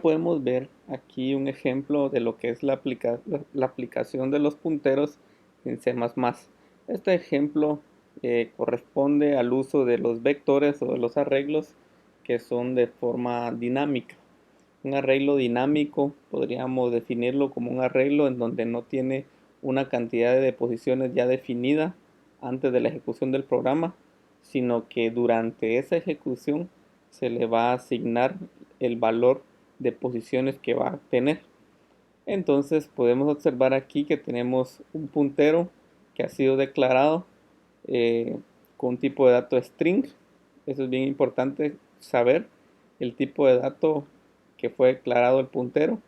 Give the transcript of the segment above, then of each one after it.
podemos ver aquí un ejemplo de lo que es la aplicación de los punteros en C++. Este ejemplo corresponde al uso de los vectores o de los arreglos que son de forma dinámica. Un arreglo dinámico podríamos definirlo como un arreglo en donde no tiene una cantidad de posiciones ya definida antes de la ejecución del programa, sino que durante esa ejecución se le va a asignar el valor de posiciones que va a tener. Entonces podemos observar aquí que tenemos un puntero que ha sido declarado eh, con un tipo de dato string. Eso es bien importante saber el tipo de dato que fue declarado el puntero,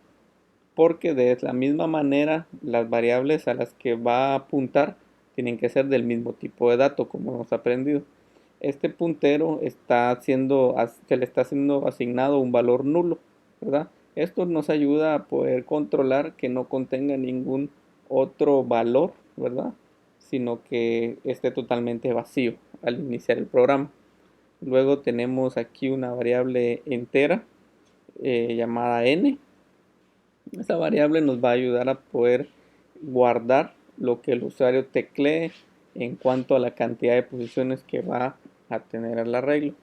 porque de la misma manera las variables a las que va a apuntar tienen que ser del mismo tipo de dato, como hemos aprendido. Este puntero se le está siendo asignado un valor nulo, ¿verdad? Esto nos ayuda a poder controlar que no contenga ningún otro valor, ¿verdad? Sino que esté totalmente vacío al iniciar el programa. Luego tenemos aquí una variable entera llamada n. Esta variable nos va a ayudar a poder guardar lo que el usuario teclee en cuanto a la cantidad de posiciones que va a tener el arreglo.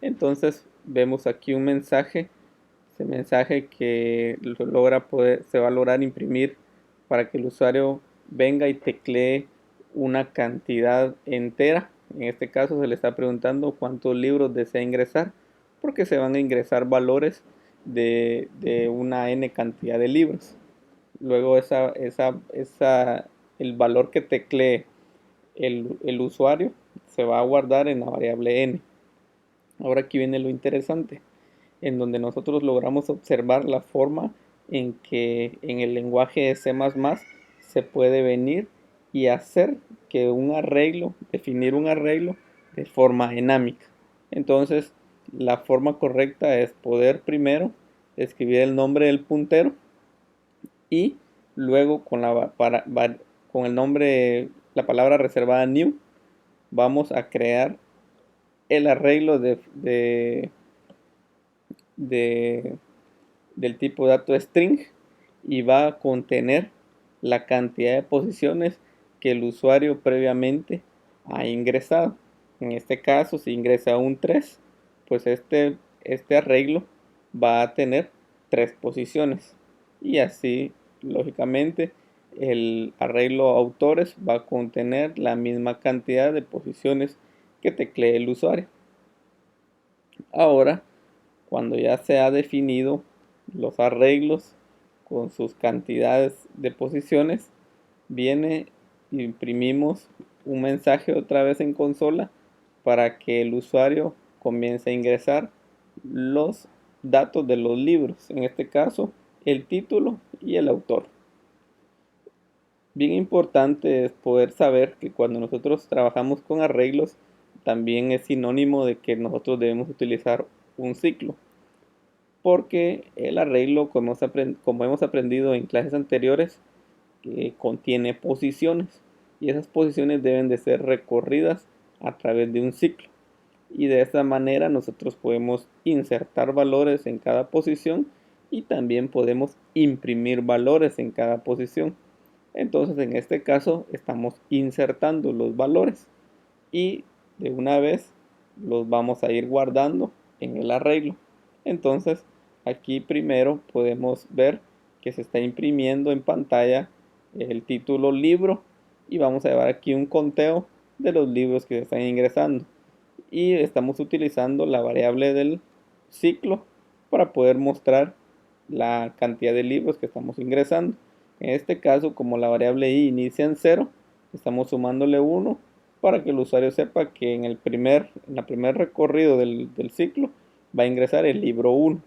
Entonces vemos aquí un mensaje, ese mensaje que se va a lograr imprimir para que el usuario venga y teclee una cantidad entera. En este caso se le está preguntando cuántos libros desea ingresar, porque se van a ingresar valores de una n cantidad de libros. Luego el valor que teclee el usuario se va a guardar en la variable n. Ahora aquí viene lo interesante, en donde nosotros logramos observar la forma en que en el lenguaje de C++ se puede venir y hacer que definir un arreglo de forma dinámica. Entonces, la forma correcta es poder primero escribir el nombre del puntero y luego con el nombre, la palabra reservada new, vamos a crear el arreglo de- del tipo dato string y va a contener la cantidad de posiciones que el usuario previamente ha ingresado. En este caso, si ingresa un 3, pues este arreglo va a tener 3 posiciones. Y así, lógicamente, el arreglo autores va a contener la misma cantidad de posiciones que teclee el usuario. Ahora, cuando ya se ha definido los arreglos con sus cantidades de posiciones, viene y imprimimos un mensaje otra vez en consola para que el usuario comience a ingresar los datos de los libros, en este caso el título y el autor. Bien importante es poder saber que cuando nosotros trabajamos con arreglos, también es sinónimo de que nosotros debemos utilizar un ciclo, porque el arreglo, como hemos aprendido en clases anteriores, que contiene posiciones, y esas posiciones deben de ser recorridas a través de un ciclo, y de esta manera nosotros podemos insertar valores en cada posición y también podemos imprimir valores en cada posición. Entonces en este caso estamos insertando los valores y de una vez los vamos a ir guardando en el arreglo. Entonces aquí primero podemos ver que se está imprimiendo en pantalla el título libro y vamos a llevar aquí un conteo de los libros que se están ingresando, y estamos utilizando la variable del ciclo para poder mostrar la cantidad de libros que estamos ingresando. En este caso, como la variable i inicia en 0, estamos sumándole 1 para que el usuario sepa que en el primer recorrido del ciclo va a ingresar el libro 1.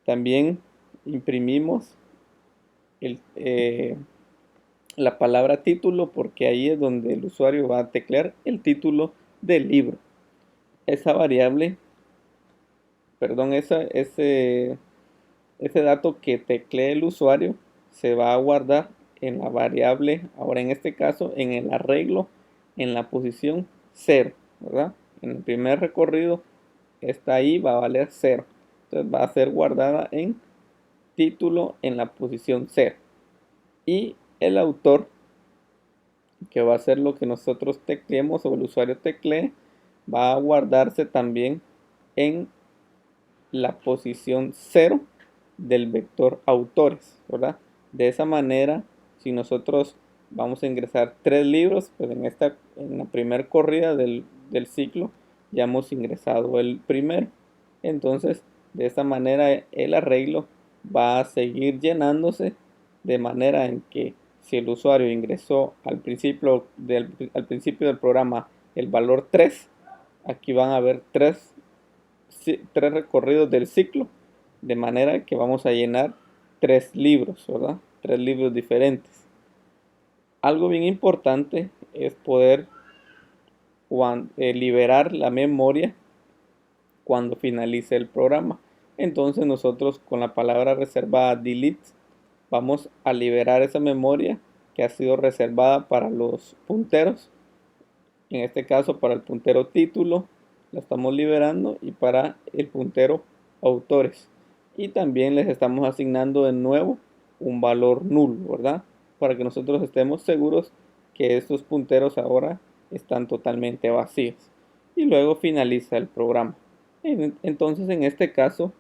También imprimimos el, la palabra título, porque ahí es donde el usuario va a teclear el título del libro. Esa variable, perdón, ese dato que teclee el usuario se va a guardar en la variable, ahora en este caso, en el arreglo, en la posición 0, ¿verdad? En el primer recorrido, esta ahí va a valer 0. Entonces va a ser guardada en título en la posición 0. Y el autor, que va a ser lo que nosotros tecleemos o el usuario teclee, va a guardarse también en la posición 0 del vector autores, ¿verdad? De esa manera, si nosotros vamos a ingresar 3 libros, pues en la primera corrida del ciclo ya hemos ingresado el primero. Entonces, de esta manera el arreglo va a seguir llenándose, de manera en que si el usuario ingresó al principio del programa el valor 3, aquí van a haber 3 recorridos del ciclo, de manera que vamos a llenar 3 libros, ¿verdad? 3 libros diferentes. Algo bien importante es poder liberar la memoria cuando finalice el programa. Entonces nosotros con la palabra reservada delete vamos a liberar esa memoria que ha sido reservada para los punteros. En este caso para el puntero título la estamos liberando, y para el puntero autores. Y también les estamos asignando de nuevo un valor nulo, ¿verdad? Para que nosotros estemos seguros que estos punteros ahora están totalmente vacíos. Y luego finaliza el programa. Entonces en este caso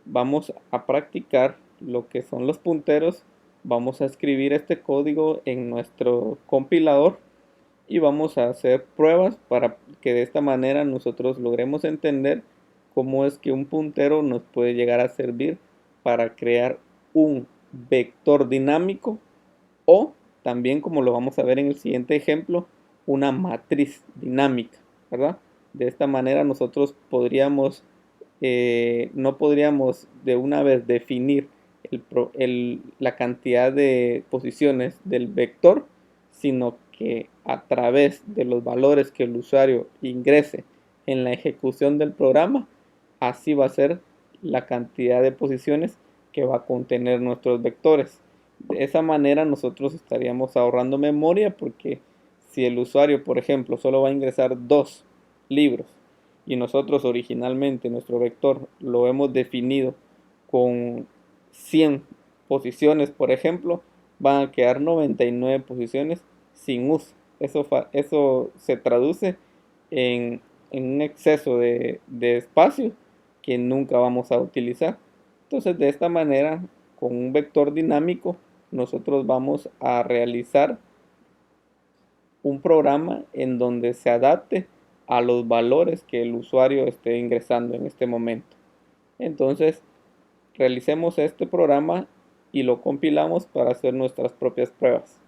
vamos a practicar lo que son los punteros. Vamos a escribir este código en nuestro compilador y vamos a hacer pruebas para que de esta manera nosotros logremos entender cómo es que un puntero nos puede llegar a servir para crear un vector dinámico, o también, como lo vamos a ver en el siguiente ejemplo, una matriz dinámica, ¿verdad? De esta manera nosotros no podríamos de una vez definir la cantidad de posiciones del vector, sino que a través de los valores que el usuario ingrese en la ejecución del programa, así va a ser la cantidad de posiciones que va a contener nuestros vectores. De esa manera nosotros estaríamos ahorrando memoria, porque si el usuario, por ejemplo, solo va a ingresar 2 libros y nosotros originalmente nuestro vector lo hemos definido con 100 posiciones, por ejemplo, van a quedar 99 posiciones sin uso. Eso se traduce en un exceso de espacio que nunca vamos a utilizar. Entonces, de esta manera, con un vector dinámico, nosotros vamos a realizar un programa en donde se adapte a los valores que el usuario esté ingresando en este momento. Entonces, realicemos este programa y lo compilamos para hacer nuestras propias pruebas.